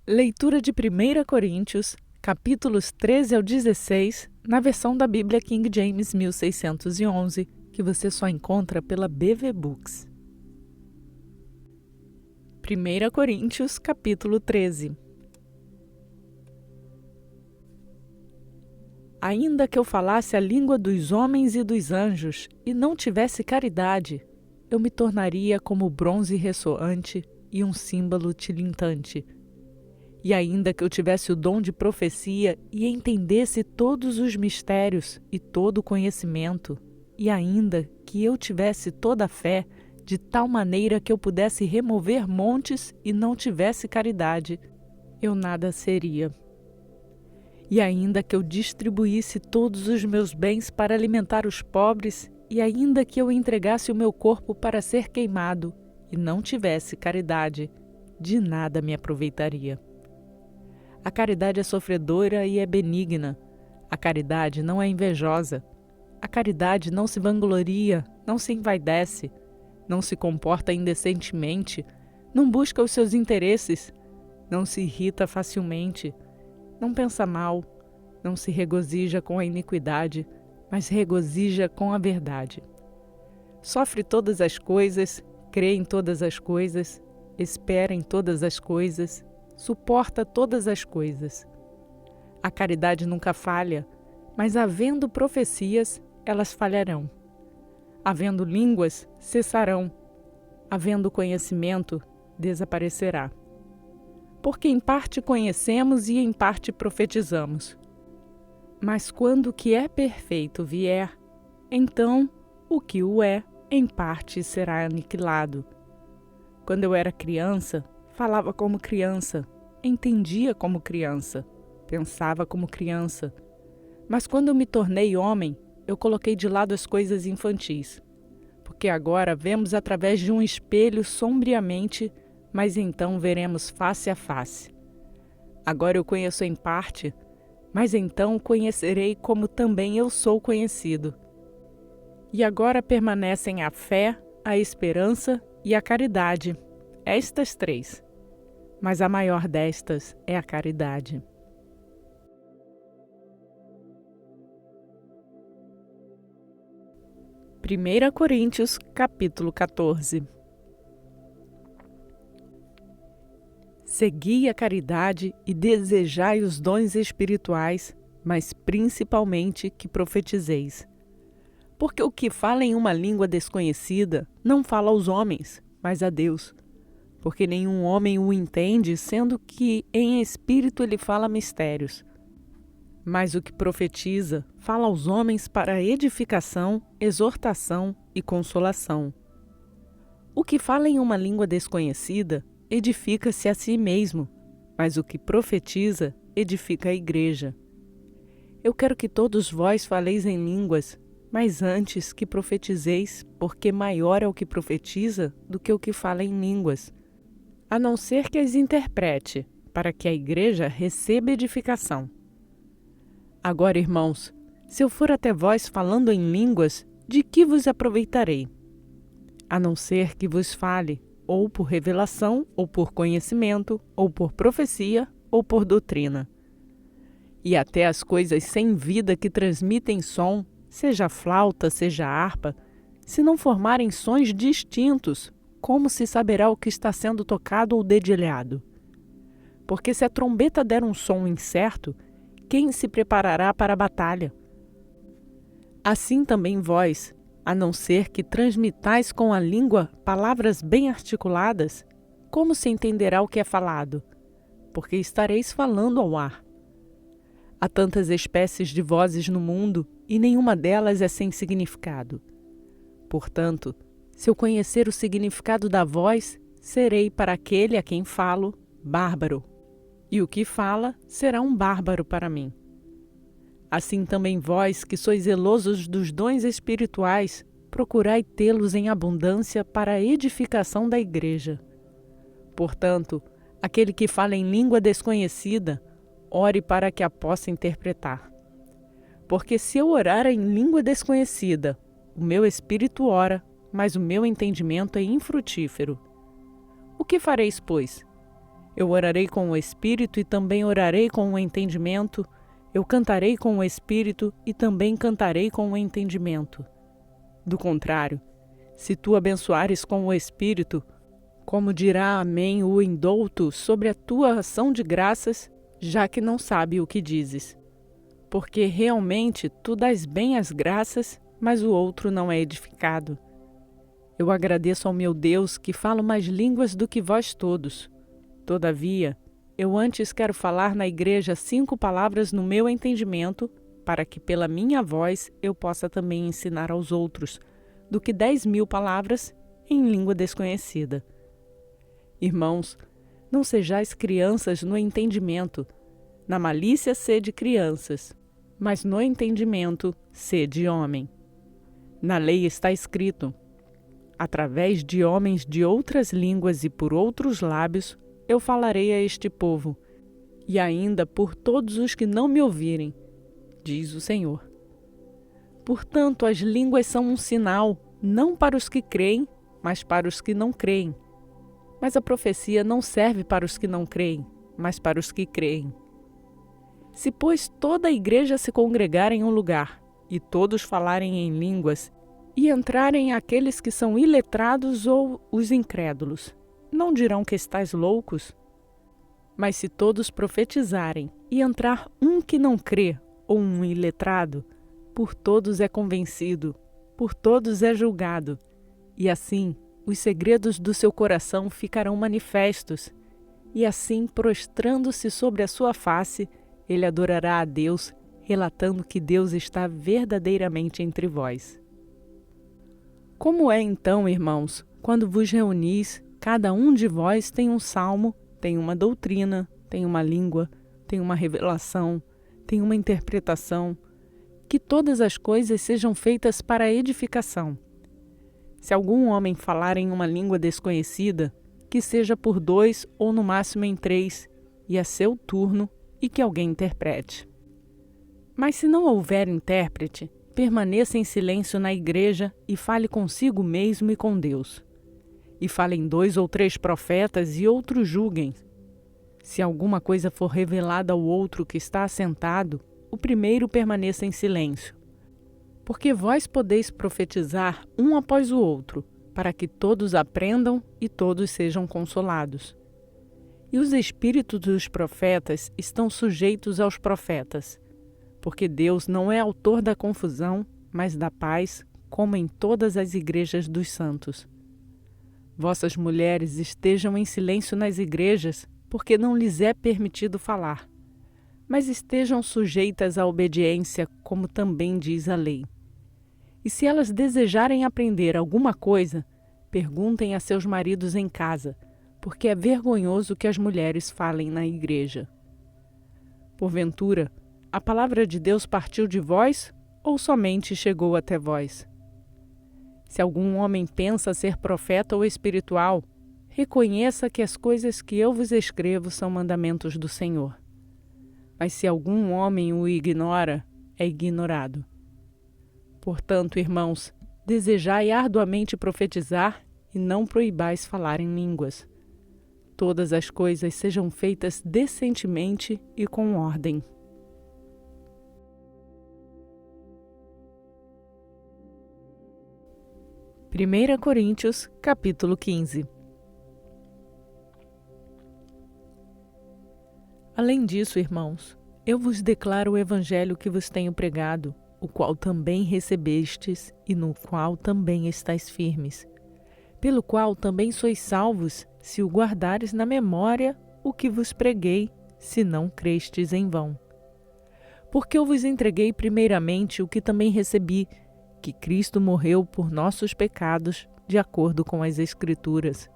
Leitura de 1 Coríntios, capítulos 13 ao 16, na versão da Bíblia King James 1611, que você só encontra pela BV Books. 1 Coríntios, capítulo 13. Ainda que eu falasse a língua dos homens e dos anjos e não tivesse caridade, eu me tornaria como bronze ressoante e um símbolo tilintante. E ainda que eu tivesse o dom de profecia e entendesse todos os mistérios e todo o conhecimento, e ainda que eu tivesse toda a fé, de tal maneira que eu pudesse remover montes e não tivesse caridade, eu nada seria. E ainda que eu distribuísse todos os meus bens para alimentar os pobres, e ainda que eu entregasse o meu corpo para ser queimado, e não tivesse caridade, de nada me aproveitaria. A caridade é sofredora e é benigna. A caridade não é invejosa. A caridade não se vangloria, não se envaidece, não se comporta indecentemente, não busca os seus interesses, não se irrita facilmente, não pensa mal, não se regozija com a iniquidade, mas regozija com a verdade. Sofre todas as coisas, crê em todas as coisas, espera em todas as coisas, suporta todas as coisas. A caridade nunca falha, mas havendo profecias, elas falharão. Havendo línguas, cessarão. Havendo conhecimento, desaparecerá. Porque em parte conhecemos e em parte profetizamos. Mas quando o que é perfeito vier, então o que o é, em parte será aniquilado. Quando eu era criança, falava como criança, entendia como criança, pensava como criança. Mas quando eu me tornei homem, eu coloquei de lado as coisas infantis. Porque agora vemos através de um espelho sombriamente, mas então veremos face a face. Agora eu conheço em parte, mas então conhecerei como também eu sou conhecido. E agora permanecem a fé, a esperança e a caridade, estas três. Mas a maior destas é a caridade. Primeira Coríntios, capítulo 14. Segui a caridade e desejai os dons espirituais, mas principalmente que profetizeis. Porque o que fala em uma língua desconhecida não fala aos homens, mas a Deus. Porque nenhum homem o entende, sendo que em espírito ele fala mistérios. Mas o que profetiza fala aos homens para edificação, exortação e consolação. O que fala em uma língua desconhecida edifica-se a si mesmo, mas o que profetiza edifica a igreja. Eu quero que todos vós faleis em línguas, mas antes que profetizeis, porque maior é o que profetiza do que o que fala em línguas, a não ser que as interprete, para que a igreja receba edificação. Agora, irmãos, se eu for até vós falando em línguas, de que vos aproveitarei? A não ser que vos fale, ou por revelação, ou por conhecimento, ou por profecia, ou por doutrina. E até as coisas sem vida que transmitem som, seja flauta, seja harpa, se não formarem sons distintos, como se saberá o que está sendo tocado ou dedilhado? Porque se a trombeta der um som incerto, quem se preparará para a batalha? Assim também vós, a não ser que transmitais com a língua palavras bem articuladas, como se entenderá o que é falado? Porque estareis falando ao ar. Há tantas espécies de vozes no mundo, e nenhuma delas é sem significado. Portanto, se eu conhecer o significado da voz, serei para aquele a quem falo, bárbaro. E o que fala será um bárbaro para mim. Assim também vós, que sois zelosos dos dons espirituais, procurai tê-los em abundância para a edificação da igreja. Portanto, aquele que fala em língua desconhecida, ore para que a possa interpretar. Porque se eu orar em língua desconhecida, o meu espírito ora, mas o meu entendimento é infrutífero. O que fareis, pois? Eu orarei com o Espírito e também orarei com o entendimento. Eu cantarei com o Espírito e também cantarei com o entendimento. Do contrário, se tu abençoares com o Espírito, como dirá amém o indouto sobre a tua ação de graças, já que não sabe o que dizes? Porque realmente tu dás bem as graças, mas o outro não é edificado. Eu agradeço ao meu Deus que falo mais línguas do que vós todos. Todavia, eu antes quero falar na igreja 5 palavras no meu entendimento, para que pela minha voz eu possa também ensinar aos outros, do que 10.000 palavras em língua desconhecida. Irmãos, não sejais crianças no entendimento. Na malícia sede crianças, mas no entendimento sede homem. Na lei está escrito: através de homens de outras línguas e por outros lábios, eu falarei a este povo, e ainda por todos os que não me ouvirem, diz o Senhor. Portanto, as línguas são um sinal, não para os que creem, mas para os que não creem. Mas a profecia não serve para os que não creem, mas para os que creem. Se, pois, toda a igreja se congregar em um lugar, e todos falarem em línguas, e entrarem aqueles que são iletrados ou os incrédulos, não dirão que estais loucos? Mas se todos profetizarem, e entrar um que não crê, ou um iletrado, por todos é convencido, por todos é julgado, e assim os segredos do seu coração ficarão manifestos, e assim, prostrando-se sobre a sua face, ele adorará a Deus, relatando que Deus está verdadeiramente entre vós. Como é então, irmãos, quando vos reunis, cada um de vós tem um salmo, tem uma doutrina, tem uma língua, tem uma revelação, tem uma interpretação, que todas as coisas sejam feitas para a edificação. Se algum homem falar em uma língua desconhecida, que seja por 2 ou no máximo em 3, e a seu turno, e que alguém interprete. Mas se não houver intérprete, permaneça em silêncio na igreja e fale consigo mesmo e com Deus. E falem 2 ou 3 profetas e outros julguem. Se alguma coisa for revelada ao outro que está assentado, o primeiro permaneça em silêncio. Porque vós podeis profetizar um após o outro, para que todos aprendam e todos sejam consolados. E os espíritos dos profetas estão sujeitos aos profetas, porque Deus não é autor da confusão, mas da paz, como em todas as igrejas dos santos. Vossas mulheres estejam em silêncio nas igrejas, porque não lhes é permitido falar, mas estejam sujeitas à obediência, como também diz a lei. E se elas desejarem aprender alguma coisa, perguntem a seus maridos em casa, porque é vergonhoso que as mulheres falem na igreja. Porventura, a palavra de Deus partiu de vós ou somente chegou até vós? Se algum homem pensa ser profeta ou espiritual, reconheça que as coisas que eu vos escrevo são mandamentos do Senhor. Mas se algum homem o ignora, é ignorado. Portanto, irmãos, desejai arduamente profetizar e não proibais falar em línguas. Todas as coisas sejam feitas decentemente e com ordem. Primeira Coríntios, capítulo 15. Além disso, irmãos, eu vos declaro o evangelho que vos tenho pregado, o qual também recebestes e no qual também estáis firmes, pelo qual também sois salvos, se o guardares na memória o que vos preguei, se não crestes em vão. Porque eu vos entreguei primeiramente o que também recebi, que Cristo morreu por nossos pecados, de acordo com as Escrituras,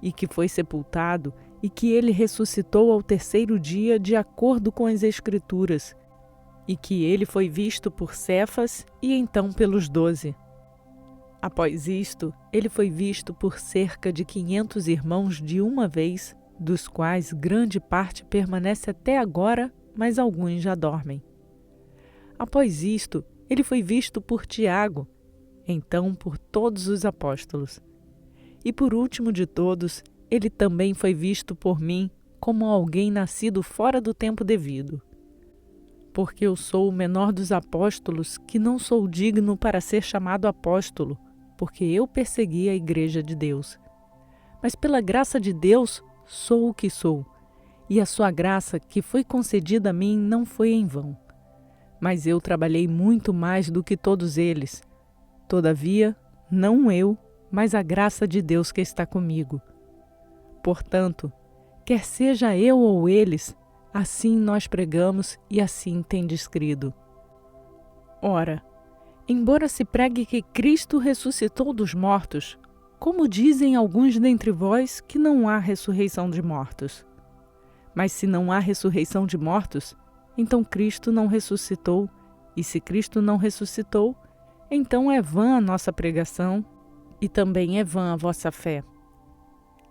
e que foi sepultado, e que ele ressuscitou ao 3º dia, de acordo com as Escrituras, e que ele foi visto por Cefas e então pelos 12. Após isto, ele foi visto por cerca de 500 irmãos de uma vez, dos quais grande parte permanece até agora, mas alguns já dormem. Após isto, ele foi visto por Tiago, então por todos os apóstolos. E por último de todos, ele também foi visto por mim como alguém nascido fora do tempo devido. Porque eu sou o menor dos apóstolos, que não sou digno para ser chamado apóstolo, porque eu persegui a igreja de Deus. Mas pela graça de Deus, sou o que sou, e a sua graça que foi concedida a mim não foi em vão. Mas eu trabalhei muito mais do que todos eles. Todavia, não eu, mas a graça de Deus que está comigo. Portanto, quer seja eu ou eles, assim nós pregamos e assim tendes crido. Ora, embora se pregue que Cristo ressuscitou dos mortos, como dizem alguns dentre vós que não há ressurreição de mortos? Mas se não há ressurreição de mortos, então Cristo não ressuscitou, e se Cristo não ressuscitou, então é vã a nossa pregação, e também é vã a vossa fé.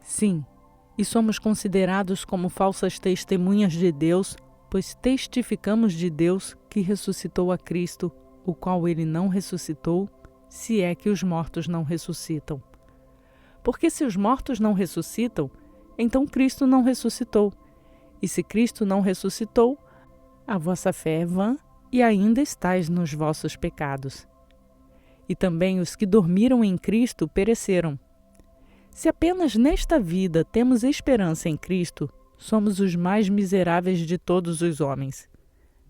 Sim, e somos considerados como falsas testemunhas de Deus, pois testificamos de Deus que ressuscitou a Cristo, o qual ele não ressuscitou, se é que os mortos não ressuscitam. Porque se os mortos não ressuscitam, então Cristo não ressuscitou. E se Cristo não ressuscitou, a vossa fé é vã e ainda estáis nos vossos pecados. E também os que dormiram em Cristo pereceram. Se apenas nesta vida temos esperança em Cristo, somos os mais miseráveis de todos os homens.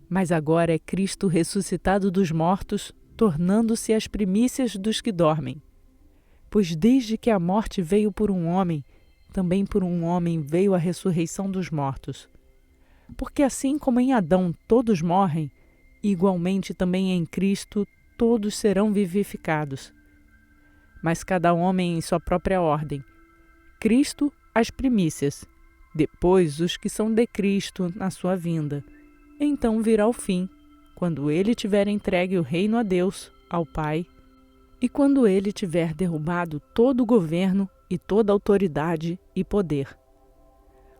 Mas agora é Cristo ressuscitado dos mortos, tornando-se as primícias dos que dormem. Pois desde que a morte veio por um homem, também por um homem veio a ressurreição dos mortos. Porque assim como em Adão todos morrem, igualmente também em Cristo todos serão vivificados. Mas cada homem em sua própria ordem. Cristo, as primícias, depois os que são de Cristo na sua vinda. Então virá o fim, quando ele tiver entregue o reino a Deus, ao Pai, e quando ele tiver derrubado todo o governo e toda autoridade e poder.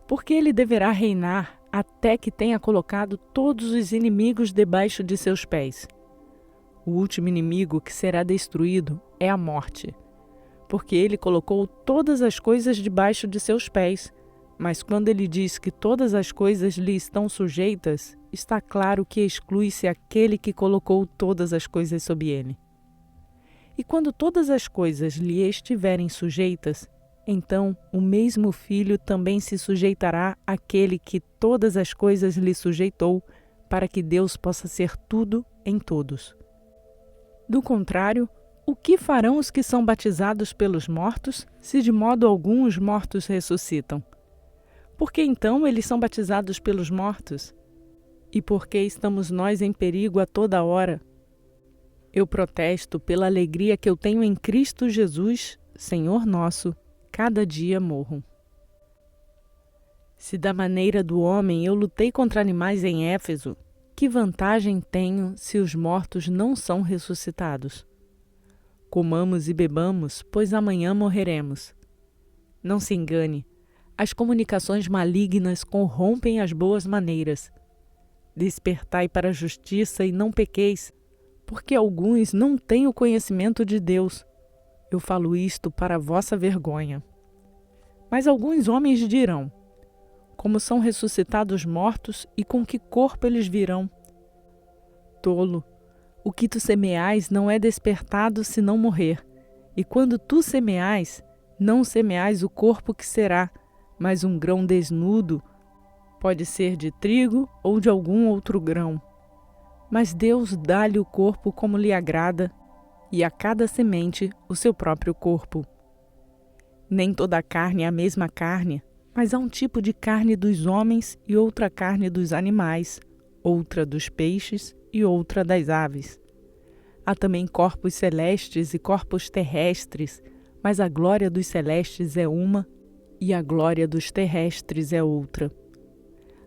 Porque ele deverá reinar até que tenha colocado todos os inimigos debaixo de seus pés. O último inimigo que será destruído é a morte, porque ele colocou todas as coisas debaixo de seus pés. Mas quando ele diz que todas as coisas lhe estão sujeitas, está claro que exclui-se aquele que colocou todas as coisas sob ele. E quando todas as coisas lhe estiverem sujeitas, então o mesmo Filho também se sujeitará àquele que todas as coisas lhe sujeitou, para que Deus possa ser tudo em todos. Do contrário, o que farão os que são batizados pelos mortos, se de modo algum os mortos ressuscitam? Por que então eles são batizados pelos mortos? E por que estamos nós em perigo a toda hora? Eu protesto pela alegria que eu tenho em Cristo Jesus, Senhor nosso, cada dia morro. Se da maneira do homem eu lutei contra animais em Éfeso, que vantagem tenho se os mortos não são ressuscitados? Comamos e bebamos, pois amanhã morreremos. Não se engane, as comunicações malignas corrompem as boas maneiras. Despertai para a justiça e não pequeis, porque alguns não têm o conhecimento de Deus. Eu falo isto para a vossa vergonha. Mas alguns homens dirão: como são ressuscitados mortos e com que corpo eles virão? Tolo, o que tu semeais não é despertado se não morrer. E quando tu semeais, não semeais o corpo que será, mas um grão desnudo, pode ser de trigo ou de algum outro grão. Mas Deus dá-lhe o corpo como lhe agrada, e a cada semente o seu próprio corpo. Nem toda a carne é a mesma carne, mas há um tipo de carne dos homens e outra carne dos animais, outra dos peixes e outra das aves. Há também corpos celestes e corpos terrestres, mas a glória dos celestes é uma e a glória dos terrestres é outra.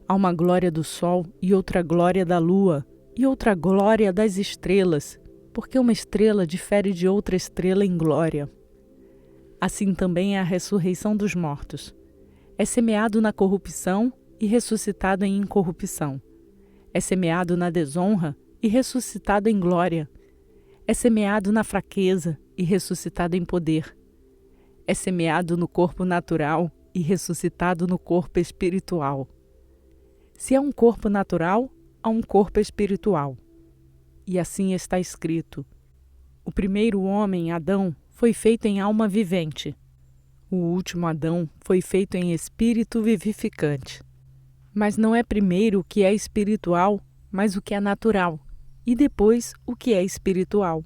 Há uma glória do sol e outra glória da lua e outra glória das estrelas, porque uma estrela difere de outra estrela em glória. Assim também é a ressurreição dos mortos. É semeado na corrupção e ressuscitado em incorrupção. É semeado na desonra e ressuscitado em glória. É semeado na fraqueza e ressuscitado em poder. É semeado no corpo natural e ressuscitado no corpo espiritual. Se há um corpo natural, há um corpo espiritual. E assim está escrito: o primeiro homem, Adão, foi feito em alma vivente. O último Adão foi feito em espírito vivificante. Mas não é primeiro o que é espiritual, mas o que é natural, e depois o que é espiritual.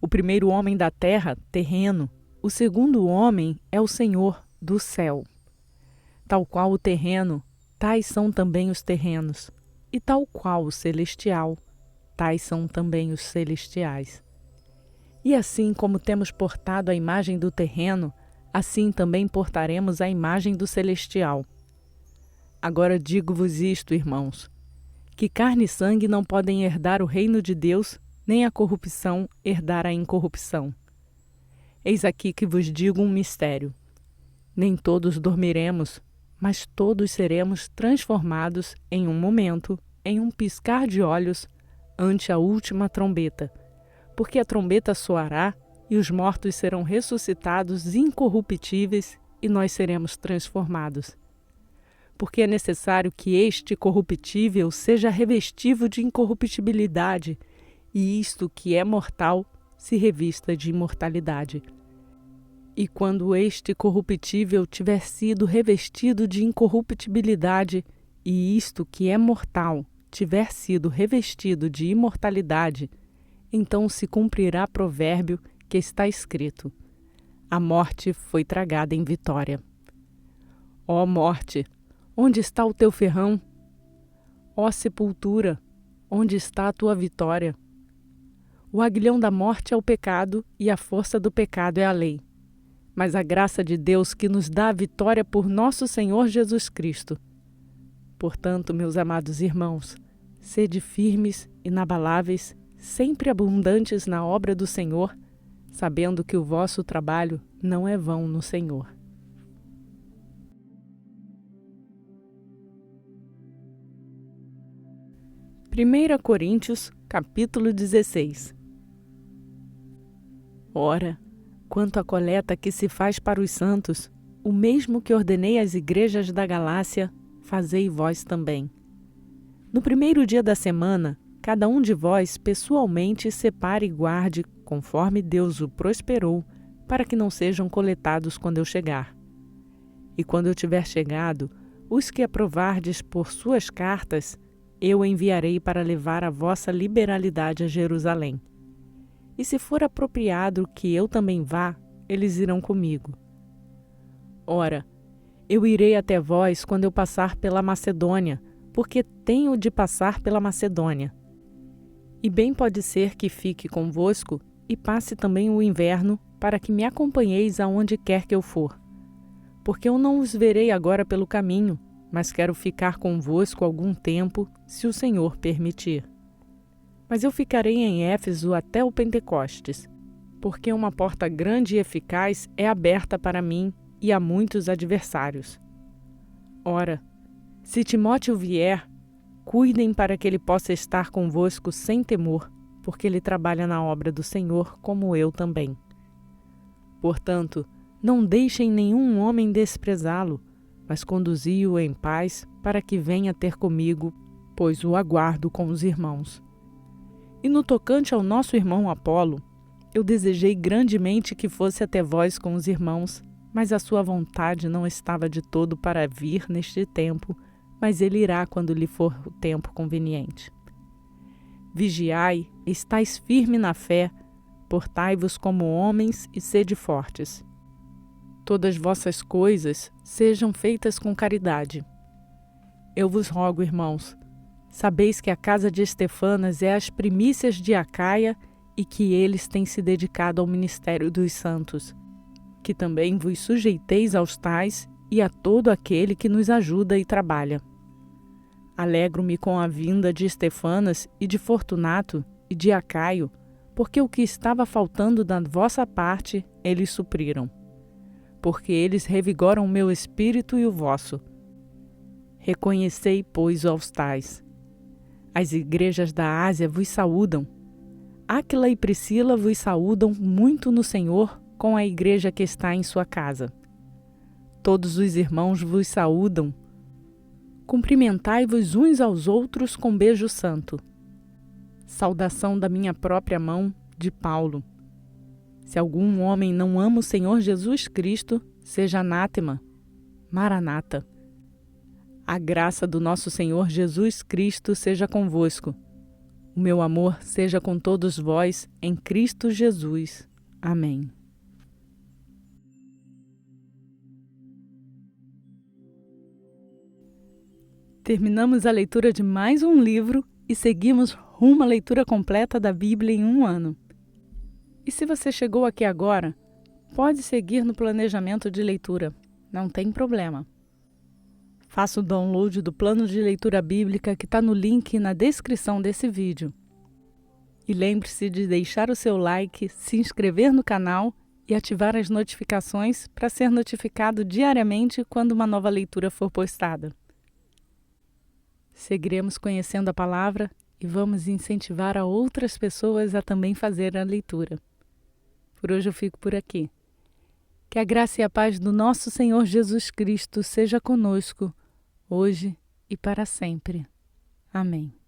O primeiro homem da terra, terreno, o segundo homem é o Senhor do céu. Tal qual o terreno, tais são também os terrenos, e tal qual o celestial, tais são também os celestiais. E assim como temos portado a imagem do terreno, assim também portaremos a imagem do celestial. Agora digo-vos isto, irmãos, que carne e sangue não podem herdar o reino de Deus, nem a corrupção herdar a incorrupção. Eis aqui que vos digo um mistério. Nem todos dormiremos, mas todos seremos transformados em um momento, em um piscar de olhos, ante a última trombeta. Porque a trombeta soará e os mortos serão ressuscitados incorruptíveis e nós seremos transformados. Porque é necessário que este corruptível seja revestido de incorruptibilidade, e isto que é mortal se revista de imortalidade. E quando este corruptível tiver sido revestido de incorruptibilidade, e isto que é mortal tiver sido revestido de imortalidade, então se cumprirá provérbio que está escrito: a morte foi tragada em vitória. Ó morte, onde está o teu ferrão? Ó sepultura, onde está a tua vitória? O aguilhão da morte é o pecado e a força do pecado é a lei. Mas a graça de Deus que nos dá a vitória por nosso Senhor Jesus Cristo. Portanto, meus amados irmãos, sede firmes, inabaláveis, sempre abundantes na obra do Senhor, sabendo que o vosso trabalho não é vão no Senhor. Primeira Coríntios, capítulo 16. Ora, quanto à coleta que se faz para os santos, o mesmo que ordenei às igrejas da Galácia, fazei vós também. No primeiro dia da semana, cada um de vós pessoalmente separe e guarde, conforme Deus o prosperou, para que não sejam coletados quando eu chegar. E quando eu tiver chegado, os que aprovardes por suas cartas, eu enviarei para levar a vossa liberalidade a Jerusalém. E se for apropriado que eu também vá, eles irão comigo. Ora, eu irei até vós quando eu passar pela Macedônia, porque tenho de passar pela Macedônia. E bem pode ser que fique convosco e passe também o inverno, para que me acompanheis aonde quer que eu for. Porque eu não os verei agora pelo caminho, mas quero ficar convosco algum tempo, se o Senhor permitir. Mas eu ficarei em Éfeso até o Pentecostes, porque uma porta grande e eficaz é aberta para mim e a muitos adversários. Ora, se Timóteo vier, cuidem para que ele possa estar convosco sem temor, porque ele trabalha na obra do Senhor como eu também. Portanto, não deixem nenhum homem desprezá-lo, mas conduzi-o em paz para que venha ter comigo, pois o aguardo com os irmãos. E no tocante ao nosso irmão Apolo, eu desejei grandemente que fosse até vós com os irmãos, mas a sua vontade não estava de todo para vir neste tempo, mas ele irá quando lhe for o tempo conveniente. Vigiai, estais firme na fé, portai-vos como homens e sede fortes. Todas vossas coisas sejam feitas com caridade. Eu vos rogo, irmãos, sabeis que a casa de Estefanas é as primícias de Acaia e que eles têm se dedicado ao ministério dos santos. Que também vos sujeiteis aos tais e a todo aquele que nos ajuda e trabalha. Alegro-me com a vinda de Estefanas e de Fortunato e de Acaio, porque o que estava faltando da vossa parte, eles supriram. Porque eles revigoram o meu espírito e o vosso. Reconhecei, pois, aos tais. As igrejas da Ásia vos saúdam. Áquila e Priscila vos saúdam muito no Senhor com a igreja que está em sua casa. Todos os irmãos vos saúdam. Cumprimentai-vos uns aos outros com beijo santo. Saudação da minha própria mão, de Paulo. Se algum homem não ama o Senhor Jesus Cristo, seja anátema. Maranata. A graça do nosso Senhor Jesus Cristo seja convosco. O meu amor seja com todos vós, em Cristo Jesus. Amém. Terminamos a leitura de mais um livro e seguimos rumo à leitura completa da Bíblia em um ano. E se você chegou aqui agora, pode seguir no planejamento de leitura, não tem problema. Faça o download do plano de leitura bíblica que está no link na descrição desse vídeo. E lembre-se de deixar o seu like, se inscrever no canal e ativar as notificações para ser notificado diariamente quando uma nova leitura for postada. Seguiremos conhecendo a palavra e vamos incentivar a outras pessoas a também fazer a leitura. Por hoje eu fico por aqui. Que a graça e a paz do nosso Senhor Jesus Cristo seja conosco, hoje e para sempre. Amém.